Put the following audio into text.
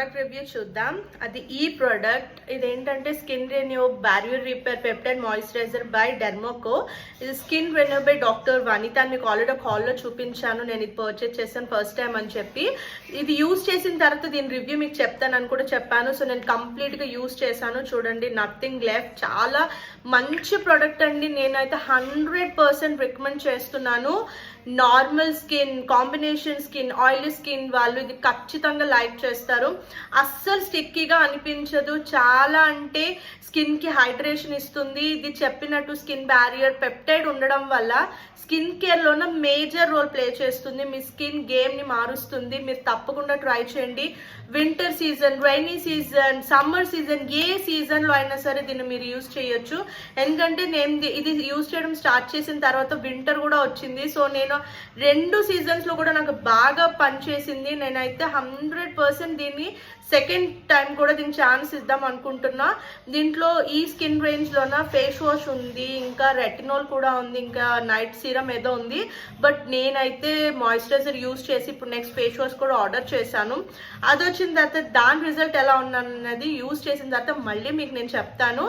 Product review చూద్దాం. అది ఈ ప్రోడక్ట్ ఇదేంటంటే skin renew barrier repair peptide moisturiser by Dermoco. ఇది skin renew by doctor Vanitha. మీకు ఆల్రెడీ ఒక హాల్లో చూపించాను, నేను ఇది పర్చేస్ చేశాను ఫస్ట్ టైం అని చెప్పి. ఇది యూజ్ చేసిన తర్వాత దీని రివ్యూ మీకు చెప్తానని కూడా చెప్పాను. సో నేను కంప్లీట్గా యూజ్ చేశాను. చూడండి, నథింగ్ లెఫ్ట్. చాలా మంచి ప్రోడక్ట్ అండి. నేనైతే 100% రికమెండ్ చేస్తున్నాను. Normal skin, combination skin, oily skin వాళ్ళు ఇది ఖచ్చితంగా లైక్ చేస్తారు. అస్సలు స్టిక్కీగా అనిపించదు. చాలా అంటే స్కిన్ కి హైడ్రేషన్ ఇస్తుంది. ఇది చెప్పినట్టు స్కిన్ బ్యారియర్ పెప్టైడ్ ఉండడం వల్ల స్కిన్ కేర్ లోన మేజర్ రోల్ ప్లే చేస్తుంది. మీ స్కిన్ గేమ్ ని మారుస్తుంది. మీరు తప్పకుండా ట్రై చేయండి. Winter season, rainy season, summer season, ఏ సీజన్ లో అయినా సరే దీన్ని మీరు యూజ్ చేయొచ్చు. ఎందుకంటే నేను ఇది యూజ్ చేయడం స్టార్ట్ చేసిన తర్వాత వింటర్ కూడా వచ్చింది. సో నేను 2 సీజన్స్ లో కూడా నాకు బాగా పనిచేసింది. నేనైతే 100% దీన్ని సెకండ్ టైం కూడా దీనికి ఛాన్స్ ఇద్దాం అనుకుంటున్నా. దీంట్లో ఈ స్కిన్ రేంజ్ లోన ఫేస్ వాష్ ఉంది, ఇంకా రెటినాల్ కూడా ఉంది, ఇంకా నైట్ సీరం ఏదో ఉంది. బట్ నేనైతే మాయిశ్చరైజర్ యూజ్ చేసి ఇప్పుడు నెక్స్ట్ ఫేస్ వాష్ కూడా ఆర్డర్ చేశాను. అది వచ్చిన తర్వాత దాని రిజల్ట్ ఎలా ఉన్నది యూజ్ చేసిన తర్వాత మళ్ళీ మీకు నేను చెప్తాను.